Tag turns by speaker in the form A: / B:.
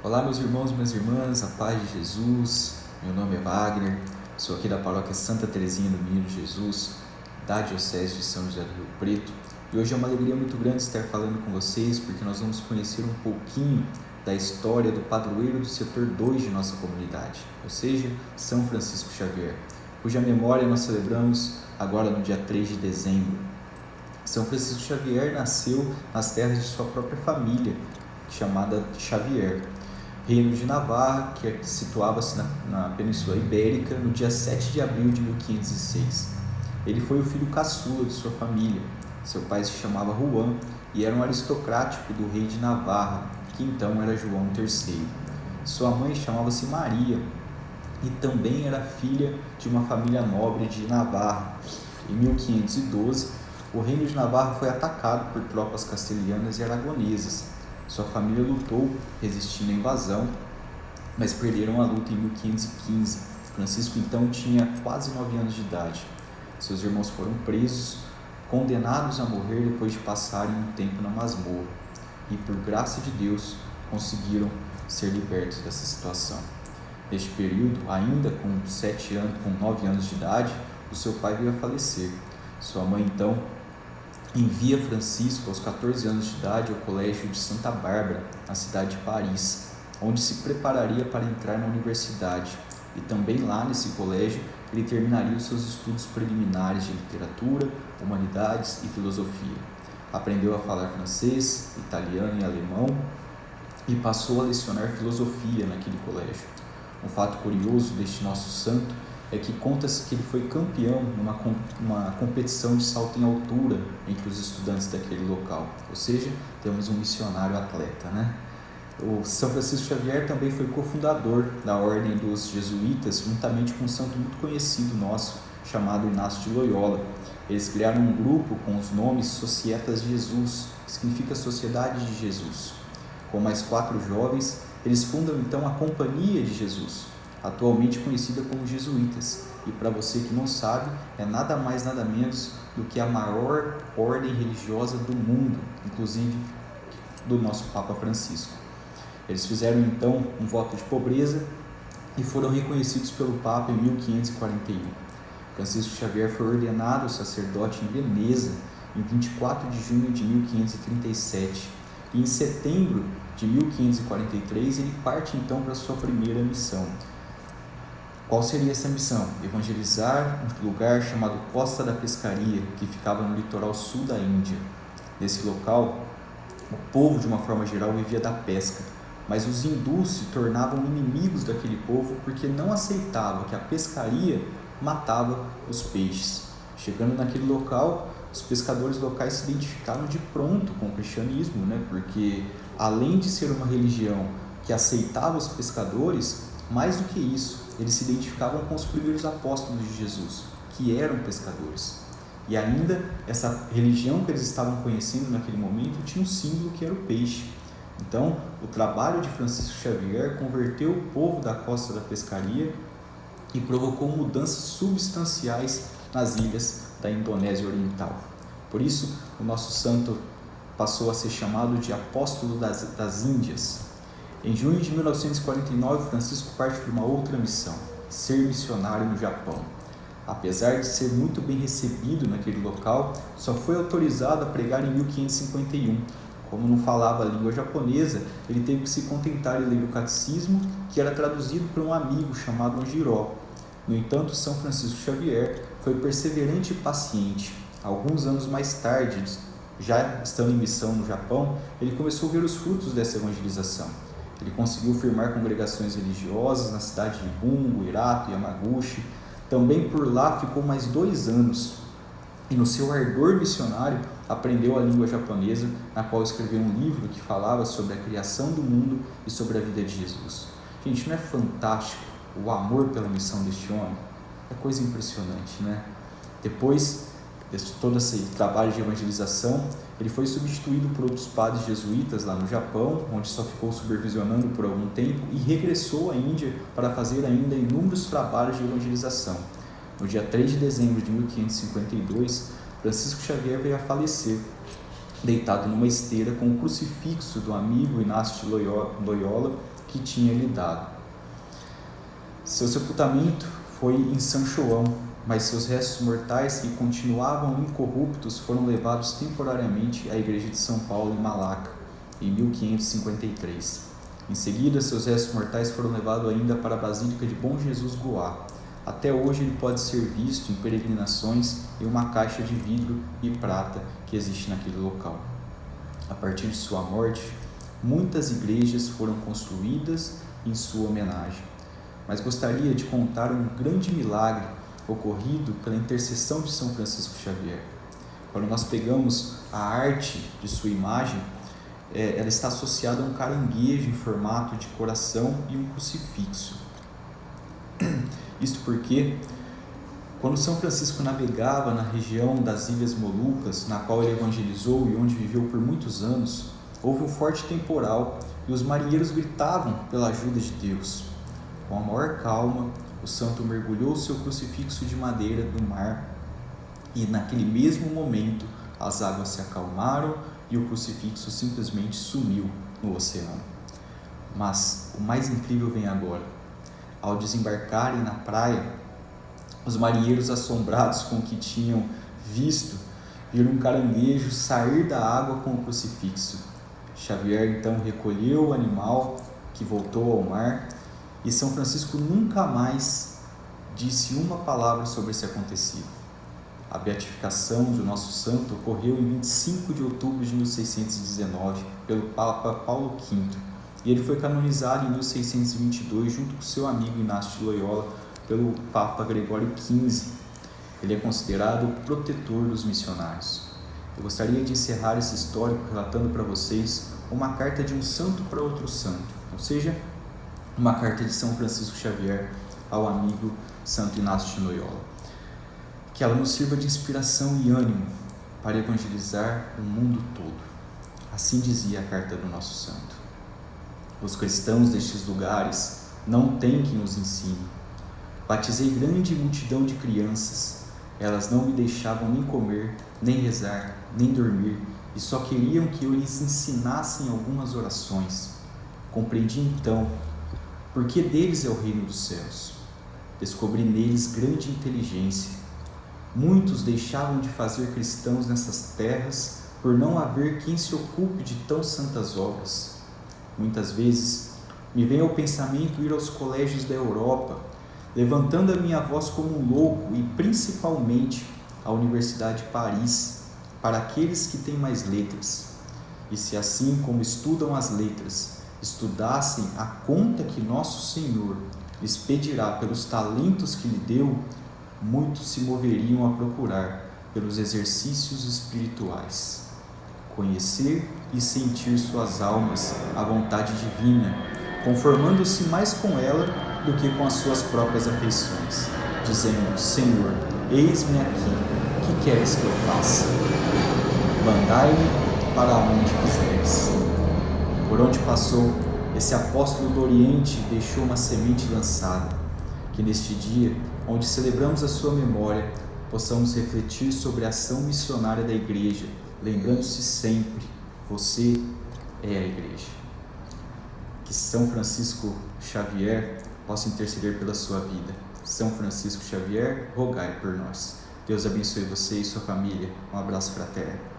A: Olá, meus irmãos e minhas irmãs, a paz de Jesus. Meu nome é Wagner, sou aqui da paróquia Santa Teresinha do Menino Jesus, da Diocese de São José do Rio Preto. E hoje é uma alegria muito grande estar falando com vocês, porque nós vamos conhecer um pouquinho da história do padroeiro do setor 2 de nossa comunidade, ou seja, São Francisco Xavier, cuja memória nós celebramos agora no dia 3 de dezembro. São Francisco Xavier nasceu nas terras de sua própria família, chamada Xavier, Reino de Navarra, que situava-se na Península Ibérica, no dia 7 de abril de 1506. Ele foi o filho caçula de sua família. Seu pai se chamava Juan e era um aristocrático do rei de Navarra, que então era João III. Sua mãe chamava-se Maria e também era filha de uma família nobre de Navarra. Em 1512, o Reino de Navarra foi atacado por tropas castelhanas e aragonesas. Sua família lutou, resistindo à invasão, mas perderam a luta em 1515. Francisco então tinha quase 9 anos de idade. Seus irmãos foram presos, condenados a morrer depois de passarem um tempo na masmorra, e por graça de Deus conseguiram ser libertos dessa situação. Neste período, ainda com 9 anos de idade, o seu pai veio a falecer. Sua mãe então envia Francisco aos 14 anos de idade ao colégio de Santa Bárbara, na cidade de Paris, onde se prepararia para entrar na universidade. E também lá nesse colégio ele terminaria os seus estudos preliminares de literatura, humanidades e filosofia. Aprendeu a falar francês, italiano e alemão e passou a lecionar filosofia naquele colégio. Um fato curioso deste nosso santo é que conta-se que ele foi campeão numa competição de salto em altura entre os estudantes daquele local, ou seja, temos um missionário atleta, né? O São Francisco Xavier também foi cofundador da Ordem dos Jesuítas, juntamente com um santo muito conhecido nosso, chamado Inácio de Loyola. Eles criaram um grupo com os nomes Societas de Jesus, que significa Sociedade de Jesus. Com mais 4 jovens, eles fundam então a Companhia de Jesus, atualmente conhecida como Jesuítas, e para você que não sabe, é nada mais nada menos do que a maior ordem religiosa do mundo, inclusive do nosso Papa Francisco. Eles fizeram então um voto de pobreza e foram reconhecidos pelo Papa em 1541. Francisco Xavier foi ordenado sacerdote em Veneza em 24 de junho de 1537, e em setembro de 1543 ele parte então para sua primeira missão. Qual seria essa missão? Evangelizar um lugar chamado Costa da Pescaria, que ficava no litoral sul da Índia. Nesse local, o povo, de uma forma geral, vivia da pesca, mas os hindus se tornavam inimigos daquele povo porque não aceitavam que a pescaria matava os peixes. Chegando naquele local, os pescadores locais se identificaram de pronto com o cristianismo, né? Porque além de ser uma religião que aceitava os pescadores, mais do que isso, eles se identificavam com os primeiros apóstolos de Jesus, que eram pescadores. E ainda, essa religião que eles estavam conhecendo naquele momento tinha um símbolo que era o peixe. Então, o trabalho de Francisco Xavier converteu o povo da Costa da Pescaria e provocou mudanças substanciais nas ilhas da Indonésia Oriental. Por isso, o nosso santo passou a ser chamado de Apóstolo das Índias. Em junho de 1949, Francisco parte para uma outra missão, ser missionário no Japão. Apesar de ser muito bem recebido naquele local, só foi autorizado a pregar em 1551. Como não falava a língua japonesa, ele teve que se contentar em ler o catecismo, que era traduzido por um amigo chamado Anjiró. No entanto, São Francisco Xavier foi perseverante e paciente. Alguns anos mais tarde, já estando em missão no Japão, ele começou a ver os frutos dessa evangelização. Ele conseguiu firmar congregações religiosas na cidade de Bungo, Irato e Yamaguchi. Também por lá ficou mais 2 anos. E no seu ardor missionário, aprendeu a língua japonesa, na qual escreveu um livro que falava sobre a criação do mundo e sobre a vida de Jesus. Gente, não é fantástico o amor pela missão deste homem? É coisa impressionante, né? Depois de todo esse trabalho de evangelização, ele foi substituído por outros padres jesuítas lá no Japão, onde só ficou supervisionando por algum tempo, e regressou à Índia para fazer ainda inúmeros trabalhos de evangelização. No dia 3 de dezembro de 1552, Francisco Xavier veio a falecer. deitado numa esteira com o crucifixo do amigo Inácio de Loyola que tinha lhe dado. Seu sepultamento foi em São João, mas seus restos mortais, que continuavam incorruptos, foram levados temporariamente à igreja de São Paulo em Malaca, em 1553. Em seguida, seus restos mortais foram levados ainda para a Basílica de Bom Jesus Goá. Até hoje ele pode ser visto em peregrinações em uma caixa de vidro e prata que existe naquele local. A partir de sua morte, muitas igrejas foram construídas em sua homenagem. Mas gostaria de contar um grande milagre ocorrido pela intercessão de São Francisco Xavier. Quando nós pegamos a arte de sua imagem, ela está associada a um caranguejo em formato de coração e um crucifixo. Isto porque, quando São Francisco navegava na região das Ilhas Molucas, na qual ele evangelizou e onde viveu por muitos anos, houve um forte temporal e os marinheiros gritavam pela ajuda de Deus. Com a maior calma, o santo mergulhou seu crucifixo de madeira no mar e, naquele mesmo momento, as águas se acalmaram e o crucifixo simplesmente sumiu no oceano. Mas o mais incrível vem agora. Ao desembarcarem na praia, os marinheiros, assombrados com o que tinham visto, viram um caranguejo sair da água com o crucifixo. Xavier então recolheu o animal, que voltou ao mar, e São Francisco nunca mais disse uma palavra sobre esse acontecido. A beatificação do nosso santo ocorreu em 25 de outubro de 1619 pelo Papa Paulo V, e ele foi canonizado em 1622 junto com seu amigo Inácio de Loyola pelo Papa Gregório XV. Ele é considerado o protetor dos missionários. Eu gostaria de encerrar esse histórico relatando para vocês uma carta de um santo para outro santo, ou seja, uma carta de São Francisco Xavier ao amigo Santo Inácio de Loyola. Que ela nos sirva de inspiração e ânimo para evangelizar o mundo todo. Assim dizia a carta do nosso santo. Os cristãos destes lugares não têm quem os ensine. Batizei grande multidão de crianças. Elas não me deixavam nem comer, nem rezar, nem dormir, e só queriam que eu lhes ensinassem algumas orações. Compreendi então por que deles é o reino dos céus. Descobri neles grande inteligência. Muitos deixavam de fazer cristãos nessas terras por não haver quem se ocupe de tão santas obras. Muitas vezes me vem ao pensamento ir aos colégios da Europa, levantando a minha voz como um louco, e principalmente à Universidade de Paris, para aqueles que têm mais letras. E se assim como estudam as letras, estudassem a conta que nosso Senhor lhes pedirá pelos talentos que lhe deu, muitos se moveriam a procurar pelos exercícios espirituais. Conhecer e sentir suas almas à vontade divina, conformando-se mais com ela do que com as suas próprias afeições, dizendo: Senhor, eis-me aqui, que queres que eu faça? Mandai-me para onde quiseres. Por onde passou, esse apóstolo do Oriente deixou uma semente lançada, que neste dia, onde celebramos a sua memória, possamos refletir sobre a ação missionária da Igreja, lembrando-se sempre: você é a Igreja. Que São Francisco Xavier possa interceder pela sua vida. São Francisco Xavier, rogai por nós. Deus abençoe você e sua família. Um abraço fraterno.